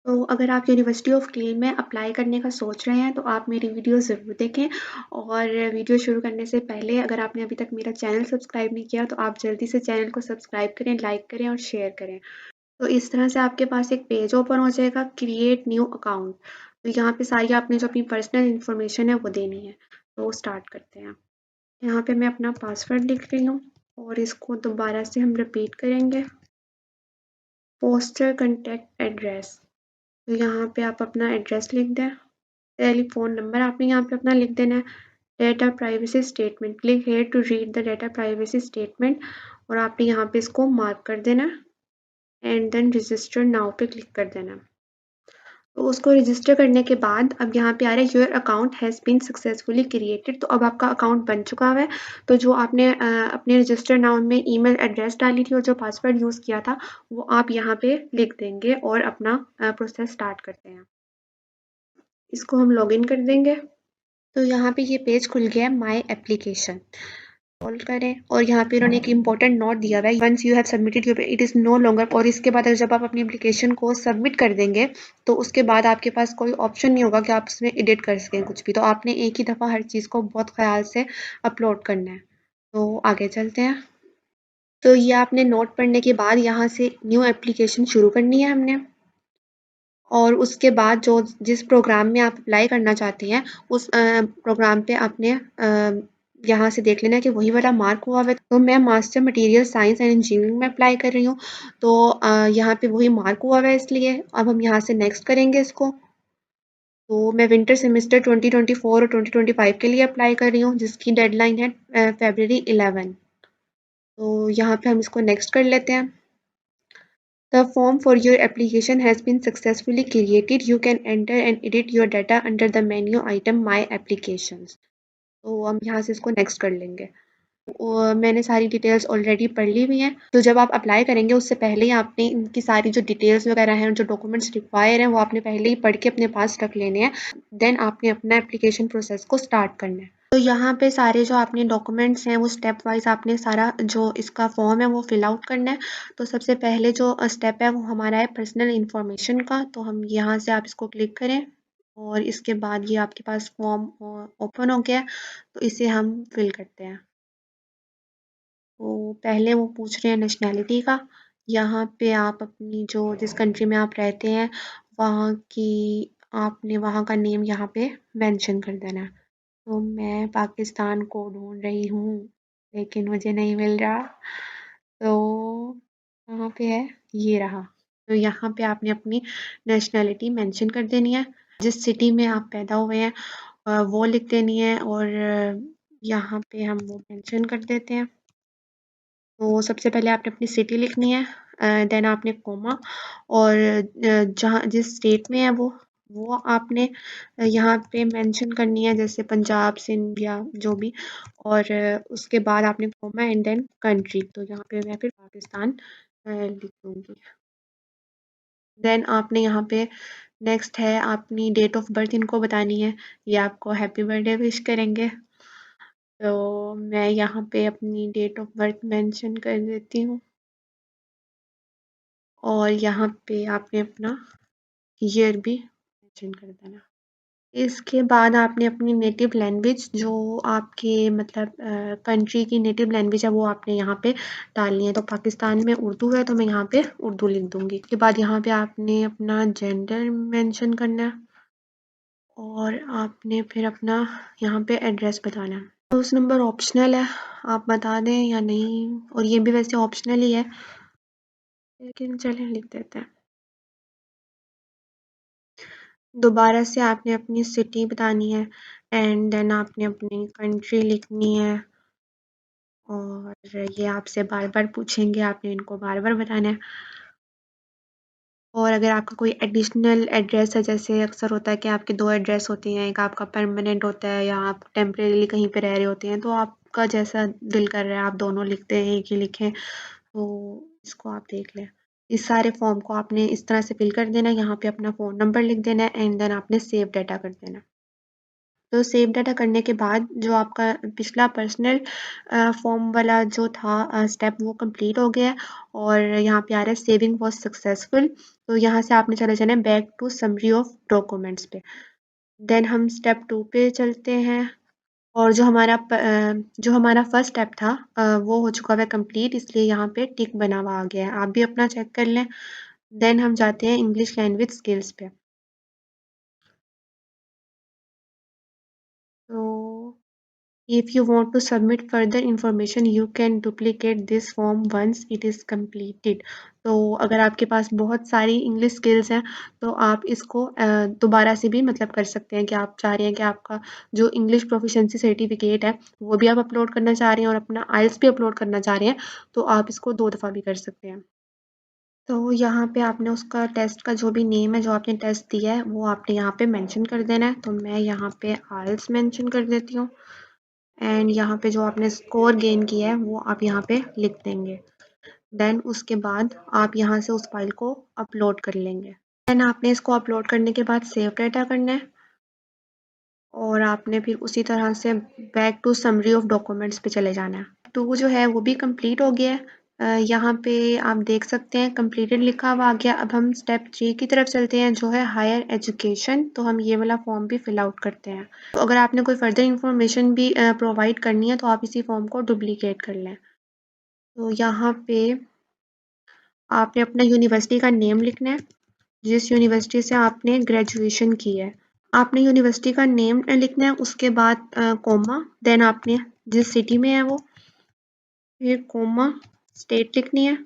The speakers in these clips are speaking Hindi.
तो अगर आप यूनिवर्सिटी ऑफ क्लीन में अप्लाई करने का सोच रहे हैं तो आप मेरी वीडियो ज़रूर देखें, और वीडियो शुरू करने से पहले अगर आपने अभी तक मेरा चैनल सब्सक्राइब नहीं किया तो आप जल्दी से चैनल को सब्सक्राइब करें, लाइक करें और शेयर करें। तो इस तरह से आपके पास एक पेज ओपन हो जाएगा, क्रिएट न्यू अकाउंट। तो यहाँ पे सारी आपने जो अपनी पर्सनल इन्फॉर्मेशन है वो देनी है। तो स्टार्ट करते हैं। यहाँ पे मैं अपना पासवर्ड लिख रही हूँ और इसको दोबारा से हम रिपीट करेंगे। पोस्टर कॉन्टैक्ट एड्रेस, तो यहाँ पे आप अपना एड्रेस लिख दें। टेलीफोन नंबर आपने यहाँ पे अपना लिख देना है। Data privacy statement, click here to read the data privacy statement, और आपने यहाँ पे इसको मार्क कर देना एंड देन रजिस्टर नाउ पे क्लिक कर देना। तो उसको रजिस्टर करने के बाद अब यहाँ पे आ रहा है your account has been successfully created. तो अब आपका अकाउंट बन चुका है। तो जो आपने अपने रजिस्टर नाउ में ईमेल एड्रेस डाली थी और जो पासवर्ड यूज़ किया था वो आप यहाँ पे लिख देंगे और अपना प्रोसेस स्टार्ट करते हैं। इसको हम लॉगिन कर देंगे। तो यहाँ पे ये पेज खुल गया है, माय एप्लीकेशन। सॉल्व करें और यहाँ पे उन्होंने एक इम्पोर्टेंट नोट दिया हुआ है, once you have submitted your it is no longer. और इसके बाद जब आप अपनी एप्लीकेशन को सबमिट कर देंगे तो उसके बाद आपके पास कोई ऑप्शन नहीं होगा कि आप उसमें एडिट कर सकें कुछ भी। तो आपने एक ही दफ़ा हर चीज़ को बहुत ख्याल से अपलोड करना है। तो आगे चलते हैं। तो ये आपने नोट पढ़ने के बाद यहाँ से न्यू एप्लीकेशन शुरू करनी है हमने, और उसके बाद जो जिस प्रोग्राम में आप अप्लाई करना चाहती हैं उस प्रोग्राम पे आपने यहाँ से देख लेना है कि वही वाला मार्क हुआ है। तो मैं master material science and engineering में अप्लाई कर रही हूँ, तो यहाँ पे वही मार्क हुआ है, इसलिए अब हम यहाँ से नेक्स्ट करेंगे इसको। तो मैं विंटर सेमेस्टर 2024 और 2025 के लिए अप्लाई कर रही हूँ, जिसकी डेडलाइन है February 11। तो यहाँ पे हम इसको नेक्स्ट कर लेते हैं। The form for your application has been successfully created. You can enter and edit your data under the menu item My Applications. तो हम यहाँ से इसको नेक्स्ट कर लेंगे। मैंने सारी डिटेल्स ऑलरेडी पढ़ ली हुई हैं। तो जब आप अप्लाई करेंगे उससे पहले ही आपने इनकी सारी जो डिटेल्स वगैरह हैं, जो डॉक्यूमेंट्स रिक्वायर हैं, वो आपने पहले ही पढ़ के अपने पास रख लेने हैं। देन आपने अपना एप्लीकेशन प्रोसेस को स्टार्ट करना है। तो यहाँ पे सारे जो आपने डॉक्यूमेंट्स हैं वो स्टेप वाइज आपने सारा जो इसका फॉर्म है वो फिल आउट करना है। तो सबसे पहले जो स्टेप है वो हमारा है पर्सनल इन्फॉर्मेशन का। तो हम यहाँ से आप इसको क्लिक करें और इसके बाद ये आपके पास फॉर्म ओपन हो गया। तो इसे हम फिल करते हैं। तो पहले वो पूछ रहे हैं नेशनैलिटी का। यहाँ पे आप अपनी जो जिस कंट्री में आप रहते हैं वहाँ की आपने वहाँ का नेम यहाँ पे मेंशन कर देना है। तो मैं पाकिस्तान को ढूंढ रही हूँ लेकिन मुझे नहीं मिल रहा। तो कहाँ पे है, ये रहा। तो यहाँ पे आपने अपनी नेशनैलिटी मेंशन कर देनी है, जिस सिटी में आप पैदा हुए हैं वो लिख देनी है, और यहाँ पे हम वो मेंशन कर देते हैं। तो सबसे पहले आपने अपनी सिटी लिखनी है, देन आपने कोमा, और जहाँ जिस स्टेट में है वो आपने यहाँ पे मेंशन करनी है, जैसे पंजाब, सिंध या जो भी। और उसके बाद आपने कोमा एंड देन कंट्री। तो यहाँ पे मैं फिर पाकिस्तान लिख दूँगी। देन आपने यहाँ पे नेक्स्ट है अपनी डेट ऑफ बर्थ इनको बतानी है, ये आपको हैप्पी बर्थडे विश करेंगे। तो मैं यहाँ पे अपनी डेट ऑफ बर्थ मेंशन कर देती हूँ, और यहाँ पे आपने अपना ईयर भी मेंशन कर देना। इसके बाद आपने अपनी नेटिव लैंग्वेज जो आपके मतलब कंट्री की नेटिव लैंग्वेज है वो आपने यहाँ पे डालनी है। तो पाकिस्तान में उर्दू है तो मैं यहाँ पे उर्दू लिख दूँगी। इसके बाद यहाँ पे आपने अपना जेंडर मेंशन करना है, और आपने फिर अपना यहाँ पे एड्रेस बताना है। हाउस नंबर ऑप्शनल है, आप बता दें या नहीं, और ये भी वैसे ऑप्शनल ही है लेकिन चलें लिख देते हैं। दोबारा से आपने अपनी सिटी बतानी है एंड देन आपने अपनी कंट्री लिखनी है, और ये आपसे बार-बार पूछेंगे, आपने इनको बार-बार बताना है। और अगर आपका कोई एडिशनल एड्रेस है, जैसे अक्सर होता है कि आपके 2 एड्रेस होते हैं, एक आपका परमानेंट होता है या आप टेम्परेरीली कहीं पे रह रहे होते हैं, तो आपका जैसा दिल कर रहा है आप दोनों लिखते हैं, एक ही लिखें, तो इसको आप देख लें। इस सारे फॉर्म को आपने इस तरह से फिल कर देना है, यहाँ पे अपना फ़ोन नंबर लिख देना है एंड देन आपने सेव डाटा कर देना। तो सेव डाटा करने के बाद जो आपका पिछला पर्सनल फॉर्म वाला जो था स्टेप वो कंप्लीट हो गया है, और यहाँ पे आ रहा है सेविंग वाज सक्सेसफुल। तो यहाँ से आपने चले जाना है back to summary of documents पे। देन हम स्टेप 2 पे चलते हैं और जो हमारा फर्स्ट स्टेप था वो हो चुका है कंप्लीट, इसलिए यहाँ पे टिक बना हुआ आ गया है। आप भी अपना चेक कर लें। देन हम जाते हैं इंग्लिश लैंग्वेज स्किल्स पे। तो if you want to submit further information you can duplicate this form once it is completed। तो अगर आपके पास बहुत सारी इंग्लिश स्किल्स हैं तो आप इसको दोबारा से भी मतलब कर सकते हैं कि आप चाह रहे हैं कि आपका जो इंग्लिश प्रोफिशिएंसी सर्टिफिकेट है वो भी आप अपलोड करना चाह रहे हैं और अपना आइल्स भी अपलोड करना चाह रहे हैं, तो आप इसको 2 दफ़ा भी कर सकते हैं। तो यहाँ पे आपने उसका टेस्ट का जो भी नेम है जो आपने टेस्ट दिया है वो आपने यहाँ पे मेंशन कर देना है। तो मैं यहाँ पे आइल्स मेंशन कर देती हूँ एंड यहाँ पे जो आपने स्कोर गेन किया है वो आप यहाँ पे लिख देंगे। देन उसके बाद आप यहाँ से उस फाइल को अपलोड कर लेंगे। देन आपने इसको अपलोड करने के बाद सेव डाटा करना है और आपने फिर उसी तरह से back to summary of documents पे चले जाना है। तो जो है वो भी कंप्लीट हो गया है। यहाँ पे आप देख सकते हैं कंप्लीटेड लिखा हुआ आ गया। अब हम स्टेप 3 की तरफ चलते हैं जो है हायर एजुकेशन। तो हम ये वाला फॉर्म भी फिल आउट करते हैं। तो अगर आपने कोई फर्दर इंफॉर्मेशन भी प्रोवाइड करनी है तो आप इसी फॉर्म को डुप्लीकेट कर लें। तो यहाँ पे आपने अपना यूनिवर्सिटी का नेम लिखना है, जिस यूनिवर्सिटी से आपने ग्रेजुएशन की है। आपने यूनिवर्सिटी का नेम लिखना है, उसके बाद कोमा, देन आपने जिस सिटी में है वो, फिर कोमा स्टेट लिखनी है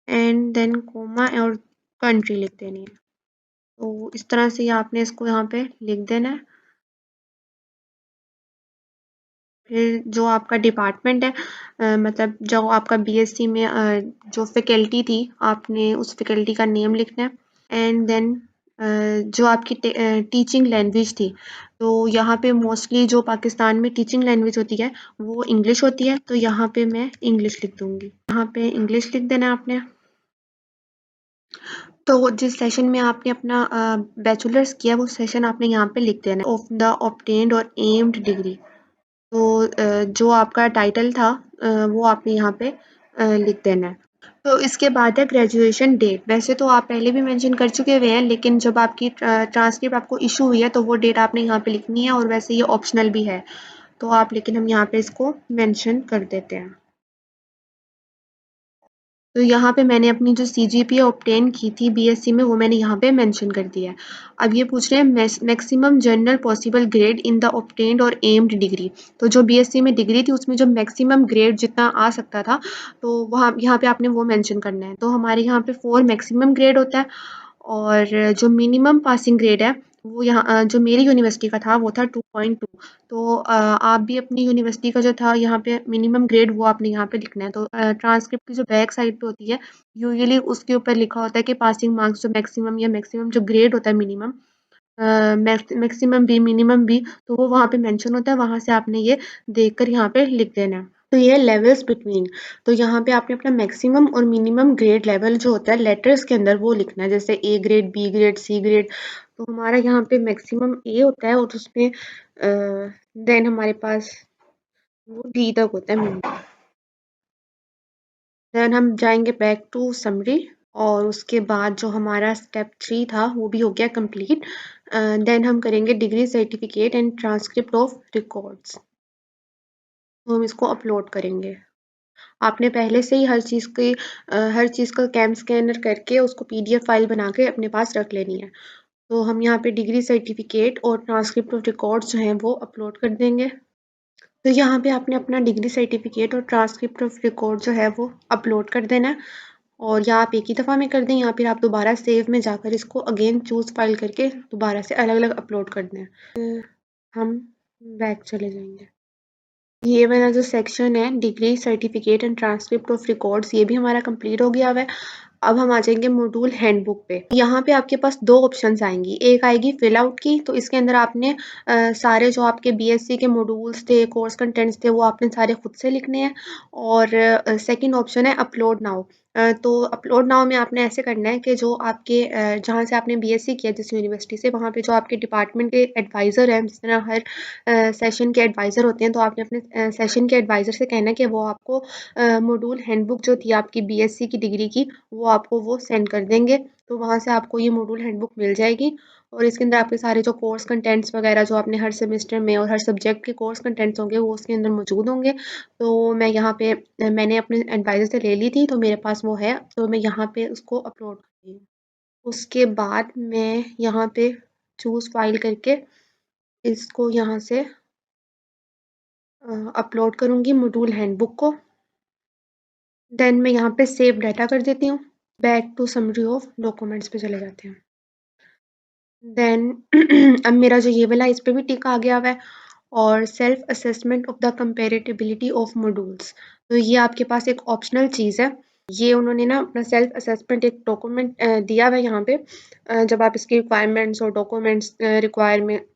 एंड देन कोमा और कंट्री लिख देनी है। तो इस तरह से आपने इसको यहाँ पे लिख देना है। फिर जो आपका डिपार्टमेंट है मतलब जो आपका बीएससी में जो फैकल्टी थी आपने उस फैकल्टी का नेम लिखना है एंड देन जो आपकी टीचिंग लैंग्वेज थी, तो यहाँ पे मोस्टली जो पाकिस्तान में टीचिंग लैंग्वेज होती है वो इंग्लिश होती है, तो यहाँ पे मैं इंग्लिश लिख दूँगी। यहाँ पे इंग्लिश लिख देना है आपने। तो जिस सेशन में आपने अपना बैचलर्स किया वो सेशन आपने यहाँ पे लिख देना है ऑफ द ऑब्टेन्ड और एम्ड डिग्री। तो जो आपका टाइटल था वो आपने यहाँ पे लिख देना है। तो इसके बाद है ग्रेजुएशन डेट। वैसे तो आप पहले भी मेंशन कर चुके हुए हैं, लेकिन जब आपकी ट्रांसक्रिप्ट आपको इशू हुई है तो वो डेट आपने यहाँ पे लिखनी है और वैसे ये ऑप्शनल भी है, तो आप लेकिन हम यहाँ पे इसको मेंशन कर देते हैं। तो यहाँ पे मैंने अपनी जो सीजीपीए ऑब्टेन की थी बीएससी में वो मैंने यहाँ पे मेंशन कर दिया है। अब ये पूछ रहे हैं maximum general possible grade in the obtained और एम्ड डिग्री। तो जो बीएससी में डिग्री थी उसमें जो मैक्सिमम ग्रेड जितना आ सकता था तो वहाँ यहाँ पे आपने वो मेंशन करना है। तो हमारे यहाँ पे 4 मैक्सिमम ग्रेड होता है और जो मिनिमम पासिंग ग्रेड है वो यहाँ जो मेरी यूनिवर्सिटी का था वो था 2.2। तो आप भी अपनी यूनिवर्सिटी का जो था यहाँ पे मिनिमम ग्रेड वो आपने यहाँ पे लिखना है। तो ट्रांसक्रिप्ट की जो बैक साइड पे होती है यूजुअली उसके ऊपर लिखा होता है कि पासिंग मार्क्स जो मैक्सिमम या मैक्सिमम जो ग्रेड होता है मिनिमम मैक्सिमम भी मिनिमम भी, तो वो वहाँ पे मेंशन होता है, वहाँ से आपने ये देखकर यहाँ पे लिख देना है। तो ये है लेवल्स बिटवीन। तो यहाँ पे आपने अपना मैक्सिमम और मिनिमम ग्रेड लेवल जो होता है लेटर्स के अंदर वो लिखना है, जैसे A grade, B grade, C grade. तो हमारा यहाँ पे मैक्सिमम ए होता है और उसमें देन हमारे पास वो डी तक होता है मिनिमम। देन हम जाएंगे बैक टू समरी और उसके बाद जो हमारा स्टेप 3 था वो भी हो गया कंप्लीट। देन हम करेंगे degree certificate and transcript of records. तो हम इसको अपलोड करेंगे। आपने पहले से ही हर चीज़ का कैम स्कैनर करके उसको पीडीएफ फाइल बना के अपने पास रख लेनी है। तो हम यहाँ पे डिग्री सर्टिफिकेट और ट्रांसक्रिप्ट ऑफ रिकॉर्ड्स जो हैं वो अपलोड कर देंगे। तो यहाँ पे आपने अपना डिग्री सर्टिफिकेट और ट्रांसक्रिप्ट ऑफ रिकॉर्ड जो है वो अपलोड कर देना है और या आप एक ही दफ़ा में कर दें या फिर आप दोबारा सेव में जाकर इसको अगेन चूज़ फाइल करके दोबारा से अलग अलग अपलोड कर दें। हम बैक चले जाएंगे। ये वाला जो सेक्शन है degree certificate and transcript of records ये भी हमारा कंप्लीट हो गया हुआ है। अब हम आ जाएंगे मॉड्यूल हैंडबुक पे। यहाँ पे आपके पास 2 ऑप्शंस आएंगी, एक आएगी फिल आउट की, तो इसके अंदर आपने सारे जो आपके बीएससी के मॉड्यूल्स थे, कोर्स कंटेंट्स थे वो आपने सारे खुद से लिखने हैं और सेकंड ऑप्शन है अपलोड नाउ। तो अपलोड नाउ में आपने ऐसे करना है कि जो आपके जहाँ से आपने बीएससी किया जिस यूनिवर्सिटी से वहाँ पे जो आपके डिपार्टमेंट के एडवाइज़र हैं, जिस तरह हर सेशन के एडवाइज़र होते हैं, तो आपने अपने सेशन के एडवाइज़र से कहना है कि वो आपको मॉड्यूल हैंडबुक जो थी आपकी बीएससी की डिग्री की वो आपको वो सेंड कर देंगे। तो वहाँ से आपको ये मॉड्यूल हैंडबुक मिल जाएगी और इसके अंदर आपके सारे जो कोर्स कंटेंट्स वगैरह जो आपने हर सेमेस्टर में और हर सब्जेक्ट के कोर्स कंटेंट्स होंगे वो उसके अंदर मौजूद होंगे। तो मैं यहाँ पे मैंने अपने एडवाइज़र से ले ली थी तो मेरे पास वो है, तो मैं यहाँ पे उसको अपलोड कर रही हूँ। उसके बाद मैं यहाँ पे चूज़ फाइल करके इसको यहाँ से अपलोड करूँगी मॉड्यूल हैंडबुक को। देन मैं यहाँ पे सेव डाटा कर देती हूँ। Back to summary of documents पे चले जाते हैं। देन अब मेरा जो ये वाला इस पे भी टिक आ गया हुआ है और self assessment of the comparability of modules. तो ये आपके पास एक ऑप्शनल चीज़ है। ये उन्होंने ना अपना सेल्फ असेसमेंट एक डॉक्यूमेंट दिया हुआ है यहाँ पे। जब आप इसकी रिक्वायरमेंट्स और डॉक्यूमेंट्स रिक्वायरमेंट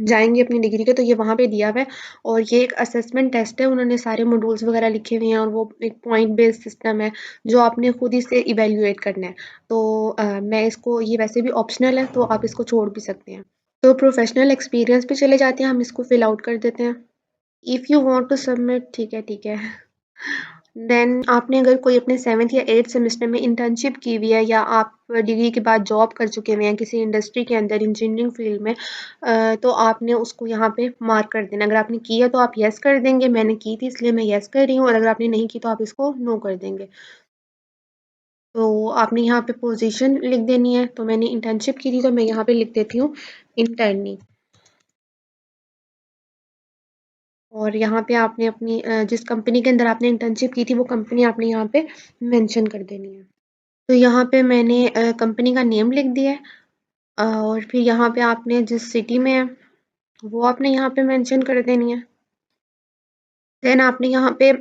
जाएंगे अपनी डिग्री के तो ये वहाँ पे दिया हुआ है और ये एक असेसमेंट टेस्ट है। उन्होंने सारे मॉड्यूल्स वगैरह लिखे हुए हैं और वो एक पॉइंट बेस्ड सिस्टम है जो आपने खुद ही से इवेल्युएट करना है। तो मैं इसको ये वैसे भी ऑप्शनल है तो आप इसको छोड़ भी सकते हैं। तो प्रोफेशनल एक्सपीरियंस पे चले जाते हैं, हम इसको फिल आउट कर देते हैं। If you want to submit, ठीक है। देन आपने अगर कोई अपने 7th या 8th सेमेस्टर में इंटर्नशिप की हुई है या आप डिग्री के बाद जॉब कर चुके हुए हैं किसी इंडस्ट्री के अंदर इंजीनियरिंग फील्ड में, तो आपने उसको यहाँ पे मार्क कर देना। अगर आपने की है तो आप येस कर देंगे, मैंने की थी इसलिए मैं येस कर रही हूँ, और अगर आपने नहीं की तो आप इसको नो कर देंगे। तो आपने यहाँ पे पोजीशन लिख देनी है, तो मैंने इंटर्नशिप की थी तो मैं यहाँ पे लिख देती हूँ इंटर्नी। और यहाँ पे आपने अपनी जिस कंपनी के अंदर आपने इंटर्नशिप की थी वो कंपनी आपने यहाँ पे मेंशन कर देनी है। तो यहाँ पे मैंने कंपनी का नेम लिख दिया है और फिर यहाँ पे आपने जिस सिटी में है वो आपने यहाँ पे मेंशन कर देनी है। देन आपने यहाँ पे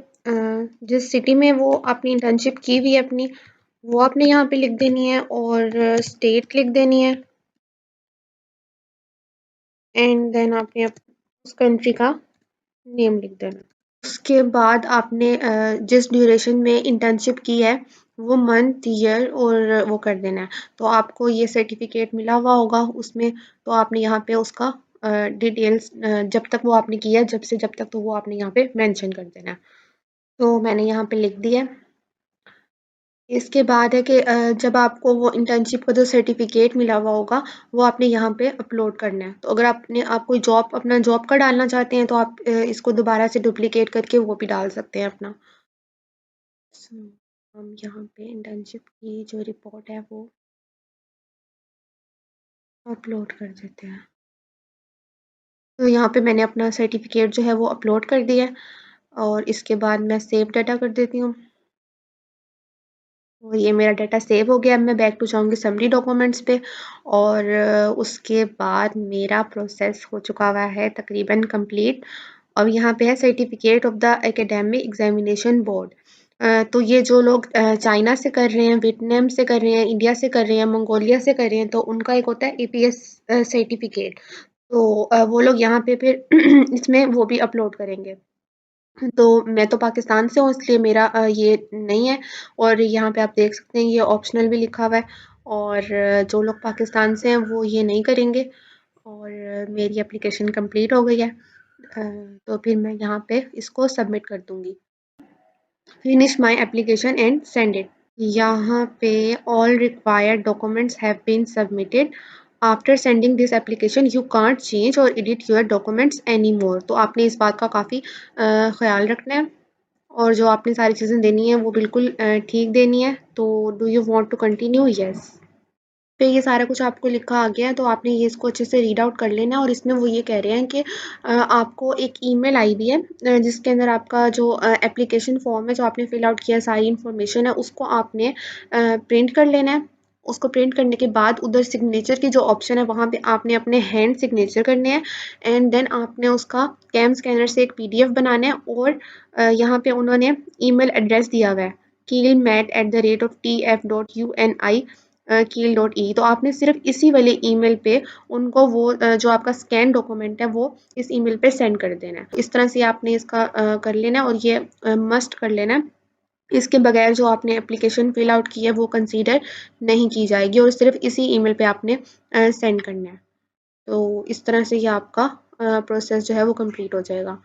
जिस सिटी में वो आपने इंटर्नशिप की हुई है अपनी वो आपने यहाँ पे लिख देनी है और स्टेट लिख देनी है। एंड देन आपने उस कंट्री का नेम लिख देना। उसके बाद आपने जिस ड्यूरेशन में इंटर्नशिप की है वो मंथ ईयर और वो कर देना है। तो आपको ये सर्टिफिकेट मिला हुआ होगा उसमें, तो आपने यहाँ पे उसका डिटेल्स जब तक वो आपने किया है जब से जब तक तो वो आपने यहाँ पे मेंशन कर देना है। तो मैंने यहाँ पे लिख दिया है। इसके बाद है कि जब आपको वो इंटर्नशिप का जो सर्टिफिकेट मिला हुआ होगा वो आपने यहाँ पे अपलोड करना है। तो अगर आप कोई जॉब अपना जॉब का डालना चाहते हैं तो आप इसको दोबारा से डुप्लीकेट करके वो भी डाल सकते हैं अपना। हम यहाँ पे इंटर्नशिप की जो रिपोर्ट है वो अपलोड कर देते हैं। तो यहाँ पे मैंने अपना सर्टिफिकेट जो है वो अपलोड कर दिया है और इसके बाद मैं सेव डाटा कर देती हूँ और ये मेरा डाटा सेव हो गया। अब मैं बैक टू जाऊँगी समरी डॉक्यूमेंट्स पे और उसके बाद मेरा प्रोसेस हो चुका हुआ है तकरीबन कंप्लीट। अब यहाँ पे है certificate of the academic examination board. तो ये जो लोग चाइना से कर रहे हैं, वियतनाम से कर रहे हैं, इंडिया से कर रहे हैं, मंगोलिया से कर रहे हैं, तो उनका एक होता है एपीएस सर्टिफिकेट। तो वो लोग यहाँ पे फिर इसमें वो भी अपलोड करेंगे। तो मैं तो पाकिस्तान से हूँ इसलिए मेरा ये नहीं है और यहाँ पे आप देख सकते हैं ये ऑप्शनल भी लिखा हुआ है और जो लोग पाकिस्तान से हैं वो ये नहीं करेंगे। और मेरी एप्लीकेशन कंप्लीट हो गई है, तो फिर मैं यहाँ पे इसको सबमिट कर दूँगी। Finish my application and send it. यहाँ पे all required documents have been submitted. After sending this application you can't change or edit your documents any more. तो आपने इस बात का काफ़ी ख्याल रखना है और जो आपने सारी चीज़ें देनी है वो बिल्कुल ठीक देनी है। तो do you want to continue? Yes. पे ये सारा कुछ आपको लिखा आ गया है तो आपने ये इसको अच्छे से रीड आउट कर लेना है और इसमें वो ये कह रहे हैं कि आपको एक ईमेल आई हुई है जिसके अंदर आपका जो एप्लीकेशन फॉर्म है जो आपने फिल आउट किया सारी इन्फॉर्मेशन है उसको आपने प्रिंट कर लेना है। उसको प्रिंट करने के बाद उधर सिग्नेचर की जो ऑप्शन है वहाँ पे आपने अपने हैंड सिग्नेचर करने हैं एंड देन आपने उसका कैम स्कैनर से एक पीडीएफ बनाना है और यहाँ पे उन्होंने ईमेल एड्रेस दिया हुआ है keelmat@tf.uni कील.ई। तो आपने सिर्फ इसी वाले ईमेल पे उनको वो जो आपका स्कैन डॉक्यूमेंट है वो इस ईमेल पे सेंड कर देना है। इस तरह से आपने इसका कर लेना है और ये मस्ट कर लेना है। इसके बगैर जो आपने एप्लीकेशन फिल आउट की है वो कंसीडर नहीं की जाएगी और सिर्फ इसी ईमेल पे आपने सेंड करना है। तो इस तरह से ये आपका प्रोसेस जो है वो कंप्लीट हो जाएगा।